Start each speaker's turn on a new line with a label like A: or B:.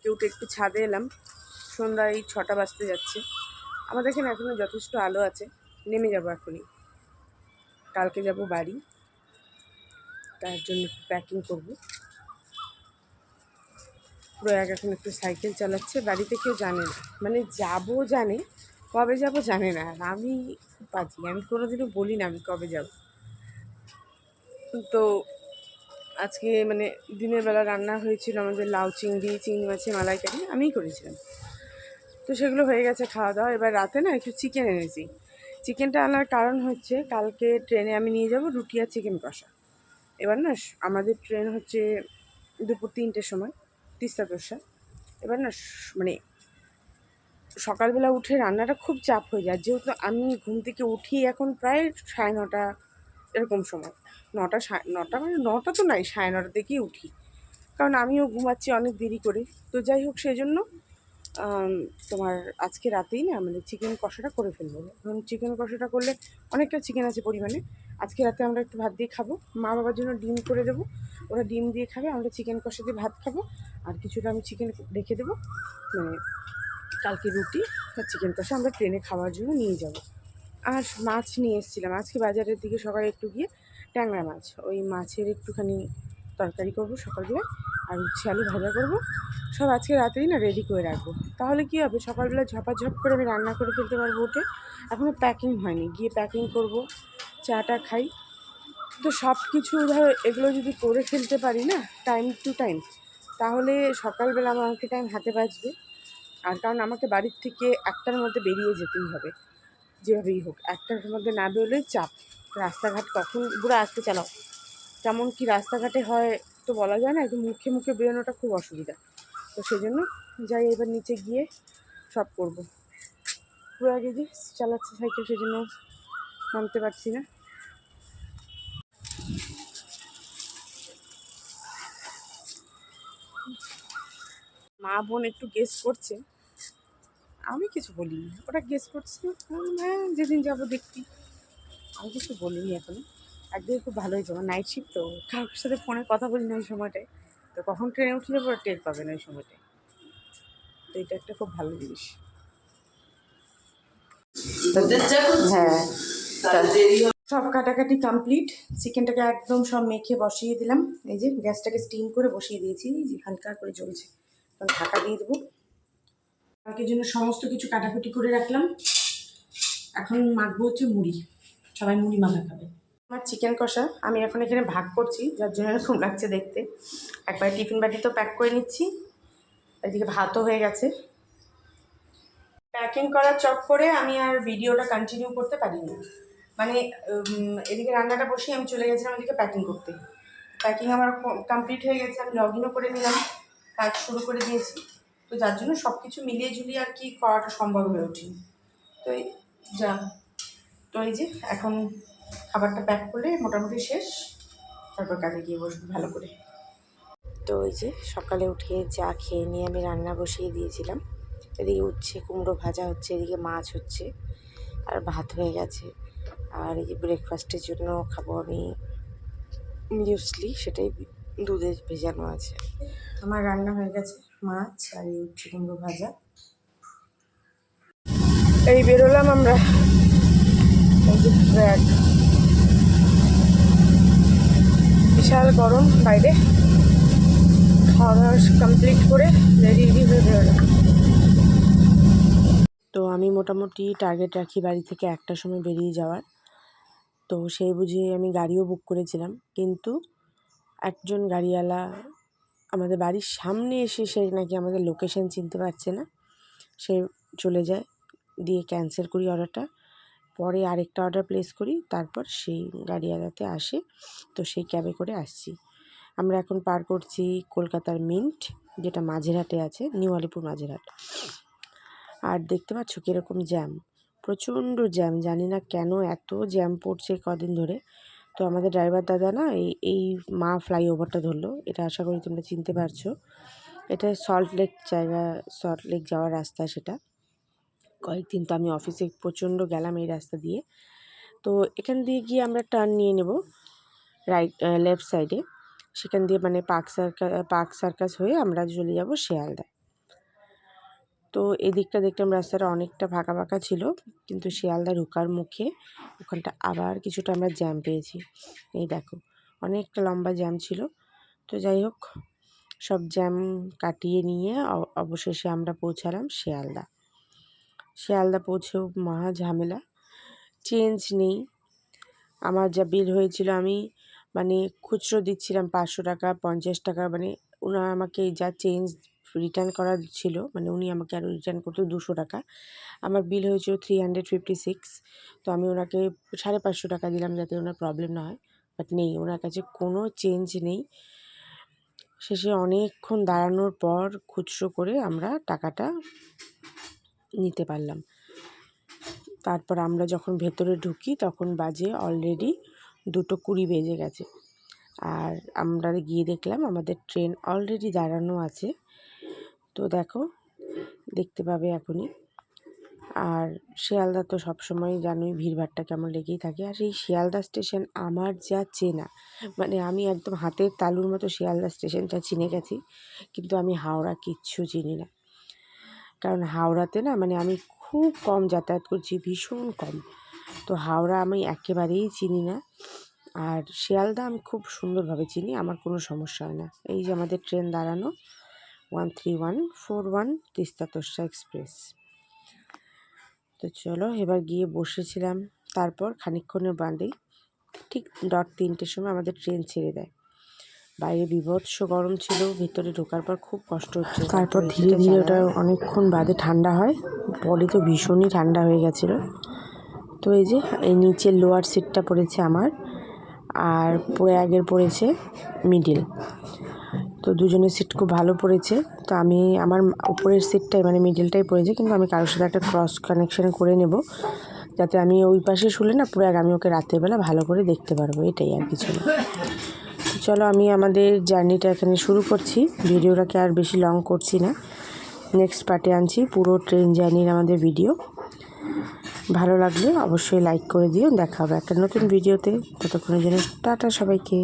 A: থেকে উঠে একটু ছাদে এলাম। সন্ধ্যায় 6টা বাজতে যাচ্ছে। আমাদের এখানে এখনও যথেষ্ট আলো আছে। নেমে যাবো এখনই, কালকে যাব বাড়ি, তার জন্য একটু প্যাকিং করবো। প্রয়াগ এখন একটু সাইকেল চালাচ্ছে, বাড়িতে কেউ জানে না, মানে যাবো জানে, কবে যাব জানে না। আর আমি খুব বাজি, আমি কোনোদিনও বলি না আমি কবে যাব। তো আজকে মানে দিনের বেলা রান্না হয়েছিল আমাদের লাউ চিংড়ি, চিংড়ি মাছের মালাইকারি, আমিই করেছিলাম। তো সেগুলো হয়ে গেছে খাওয়া দাওয়া। এবার রাতে না একটু চিকেন এনেছি। চিকেনটা আনার কারণ হচ্ছে কালকে ট্রেনে আমি নিয়ে যাব রুটি আর চিকেন কষা। এবার না আমাদের ট্রেন হচ্ছে দুপুর 3টের সময়, তিস্তা তোরসা। এবার না মানে সকালবেলা উঠে রান্নাটা খুব চাপ হয়ে যায়, যেহেতু আমি ঘুম থেকে উঠি এখন প্রায় 9:30 এরকম সময়। 9টা মানে 9টা তো নাই, 9:30 থেকেই উঠি, কারণ আমিও ঘুমাচ্ছি অনেক দেরি করে। তো যাই হোক, সেই জন্য তোমার আজকে রাতেই না মানে চিকেন কষাটা করে ফেলবো। এবং চিকেন কষাটা করলে অনেকটা চিকেন আছে পরিমাণে। আজকে রাতে আমরা একটু ভাত দিয়ে খাবো, মা বাবার জন্য ডিম করে দেবো, ওরা ডিম দিয়ে খাবে, আমরা চিকেন কষা দিয়ে ভাত খাবো। আর কিছুটা আমি চিকেন রেখে দেবো, মানে কালকে রুটি আর চিকেন কষা আমরা ট্রেনে খাওয়ার জন্য নিয়ে যাব। আর মাছ নিয়ে এসেছিলাম আজকে বাজারের দিকে সকালে একটু গিয়ে, ট্যাংরা মাছ, ওই মাছের একটুখানি তরকারি করবো সকালবেলায়, আর উচ্ছে আলু ভাজা করবো। সব আজকে রাতেই না রেডি করে রাখবো, তাহলে কী হবে সকালবেলা ঝপাঝপ করে আমি রান্না করে ফেলতে পারবো উঠে। এখনও প্যাকিং হয়নি, গিয়ে প্যাকিং করব, চাটা খাই। তো সব কিছু ধরো এগুলো যদি করে ফেলতে পারি না টাইম টু টাইম, তাহলে সকালবেলা আমাকে টাইম হাতে বাঁচবে। আর কারণ আমাকে বাড়ির থেকে 1টার মধ্যে বেরিয়ে যেতেই হবে, যেভাবেই হোক। 1টার মধ্যে না বেরোলে চাপ, রাস্তাঘাট কখন পুরো আসতে চালাও, কেমন কি রাস্তাঘাটে হয় তো বলা যায় না, একটু মুখে মুখে বেরোনোটা খুব অসুবিধা। তো সেই জন্য যাই, এবার নিচে গিয়ে সব করব। পুরো আগে যে চালাচ্ছে সাইকেল, সেই জন্য নামতে পারছি না। মা বোন একটু গেস করছে, আমি কিছু বলিনি, ওরা গেস করছে। হ্যাঁ যেদিন যাবো দেখছি, আমি কিছু বলিনি এখনো। একদিকে খুব ভালোই যাবো, নাইট শিফট তো, কারোর সাথে ফোনে কথা বলি না ওই সময়টায়। তো কখন ট্রেনে উঠে যাবো টের পাবে না ওই সময়টায়। তো এটা একটা খুব ভালো জিনিস। হ্যাঁ, সব কাটাকাটি কমপ্লিট। চিকেনটাকে একদম সব মেখে বসিয়ে দিলাম। এই যে গ্যাসটাকে স্টিম করে বসিয়ে দিয়েছি, যে হালকা করে জ্বলছে, তখন ঢাকা দিয়ে দেবো। কালকের জন্য সমস্ত কিছু কাটাকুটি করে রাখলাম। এখন মাখবো হচ্ছে মুড়ি, সবাই মুড়ি মাখা খাবে। আমার চিকেন কষা আমি এখন এখানে ভাগ করছি, যার জন্য এরকম লাগছে দেখতে। একবার টিফিন বাটি তো প্যাক করে নিচ্ছি, এদিকে ভাতও হয়ে গেছে। প্যাকিং করার চক্করে আমি আর ভিডিওটা কন্টিনিউ করতে পারিনি, মানে এদিকে রান্নাটা বসিয়ে আমি চলে গেছিলাম এদিকে প্যাকিং করতে। প্যাকিং আমার কমপ্লিট হয়ে গেছে, আমি লগ ইনও করে নিলাম, কাজ শুরু করে দিয়েছি। তো যার জন্য সব কিছু মিলিয়ে ঝুলিয়ে আর কি করাটা সম্ভব হয়ে ওঠেনি। তো এই যা, তো এই যে এখন খাবারটা প্যাক করে মোটামুটি শেষ, তারপর কাজে গিয়ে বসবো ভালো করে। তো ওই যে সকালে উঠে চা খেয়ে নিয়ে আমি রান্না বসিয়ে দিয়েছিলাম। এদিকে উচ্ছে কুমড়ো ভাজা হচ্ছে, এদিকে মাছ হচ্ছে, আর ভাত হয়ে গেছে। আর এই যে ব্রেকফাস্টের জন্য খাবো আমি মিউসলি, সেটাই দুধে ভেজানো আছে। আমার রান্না হয়ে গেছে, মাছ আর এই উচ্ছে কুমড়ো ভাজা। এই বেরোলাম আমরা, এই যে ব্যাগ, বিশাল গরম বাইরে। খাওয়া দাওয়া কমপ্লিট করে রেডি হয়ে বেরোলাম। তো আমি মোটামুটি টার্গেট রাখি বাড়ি থেকে 1টার সময় বেরিয়ে যাওয়ার। তো সেই বুঝে আমি গাড়িও বুক করেছিলাম, কিন্তু একজন গাড়িওয়ালা আমাদের বাড়ির সামনে এসে সে নাকি আমাদের লোকেশন চিনতে পারছে না, সে চলে যায়, দিয়ে ক্যান্সেল করি অর্ডারটা। পরে আরেকটা অর্ডার প্লেস করি, তারপর সেই গাড়িওয়ালাতে আসে, তো সেই ক্যাবে করে আসছি। আমরা এখন পার করছি কলকাতার মিন্ট, যেটা মাঝেরহাটে আছে, নিউ আলিপুর মাঝেরহাট। আর দেখতে পাচ্ছ কীরকম জ্যাম, প্রচণ্ড জ্যাম, জানি না কেন এত জ্যাম পড়ছে কদিন ধরে। তো আমাদের ড্রাইভার দাদা না এই মা ফ্লাইওভারটা ধরলো, এটা আশা করি তোমরা চিনতে পারছো। এটা সল্টলেক জায়গা, সল্টলেক যাওয়ার রাস্তা সেটা। কয়েকদিন তো আমি অফিসে প্রচণ্ড গেলাম এই রাস্তা দিয়ে। তো এখান দিয়ে গিয়ে আমরা টার্ন নিয়ে নেব রাইট, লেফট সাইডে, সেখান দিয়ে মানে পার্ক সার্কাস হয়ে আমরা চলে যাব শিয়ালদায়। তো এদিকটা দেখলাম রাস্তাটা অনেকটা ফাঁকা ফাঁকা ছিল, কিন্তু শিয়ালদা ঢোকার মুখে ওখানটা আবার কিছুটা আমরা জ্যাম পেয়েছি। এই দেখো অনেকটা লম্বা জ্যাম ছিল। তো যাই হোক, সব জ্যাম কাটিয়ে নিয়ে অবশেষে আমরা পৌঁছালাম শিয়ালদা। শিয়ালদা পৌঁছেও মহা ঝামেলা, চেঞ্জ নেই। আমার যা বিল হয়েছিল, আমি মানে খুচরো দিচ্ছিলাম 500 টাকা 50 টাকা, মানে ওনার আমাকে যা চেঞ্জ রিটার্ন করার ছিল, মানে উনি আমাকে আরও রিটার্ন করতো 200 টাকা। আমার বিল হয়েছিল 356। তো আমি ওনাকে 550 টাকা দিলাম যাতে ওনার প্রবলেম না হয়, বাট নেই, ওনার কাছে কোনো চেঞ্জ নেই। শেষে অনেকক্ষণ দাঁড়ানোর পর খুচরো করে আমরা টাকাটা নিতে পারলাম। তারপর আমরা যখন ভেতরে ঢুকি তখন বাজে অলরেডি 2:20 বেজে গেছে। আর আমরা গিয়ে দেখলাম আমাদের ট্রেন অলরেডি দাঁড়ানো আছে। তো দেখো, দেখতে পাবে এখনই। আর শিয়ালদা তো সবসময় জানোই ভিড়ভাড়টা কেমন লেগেই থাকে। আর এই শিয়ালদা স্টেশন আমার যা চেনা, মানে আমি একদম হাতের তালুর মতো শিয়ালদা স্টেশনটা চিনে গেছি, কিন্তু আমি হাওড়া কিচ্ছু চিনি না। কারণ হাওড়াতে না, মানে আমি খুব কম যাতায়াত করছি, ভীষণ কম। তো হাওড়া আমি একেবারেই চিনি না। আর শিয়ালদা আমি খুব সুন্দরভাবে চিনি, আমার কোনো সমস্যা হয় না। এই যে আমাদের ট্রেন দাঁড়ানো 13141 তিস্তা তোর্ষা এক্সপ্রেস। তো চলো এবার গিয়ে বসেছিলাম। তারপর খানিকক্ষণের বাদেই ঠিক 3টের সময় আমাদের ট্রেন ছেড়ে দেয়। বাইরে বিভৎস গরম ছিল, ভিতরে ঢোকার পর খুব কষ্ট হচ্ছে। তারপর ধীরে ধীরে ওটা অনেকক্ষণ বাদে ঠান্ডা হয়, পরে তো ভীষণই ঠান্ডা হয়ে গেছিলো। তো এই যে এই নিচের লোয়ার সিটটা পড়েছে আমার, আর আগের পড়েছে মিডিল। তো দুজনের সিট খুব ভালো পড়েছে। তো আমি আমার উপরের সিটটাই মানে মিডিলটাই পড়েছে, কিন্তু আমি কারোর সাথে একটা ক্রস কানেকশান করে নেব, যাতে আমি ওই পাশে শুলে না আমি ওকে রাত্রেবেলা ভালো করে দেখতে পারবো, এটাই আর কিছু না। চলো আমি আমাদের জার্নিটা এখানে শুরু করছি, ভিডিওটাকে আর বেশি লং করছি না। নেক্সট পার্টে আনছি পুরো ট্রেন জার্নির আমাদের ভিডিও। ভালো লাগলে অবশ্যই লাইক করে দিও। দেখা হবে একটা নতুন ভিডিওতে, ততক্ষণের জন্য টাটা সবাইকে।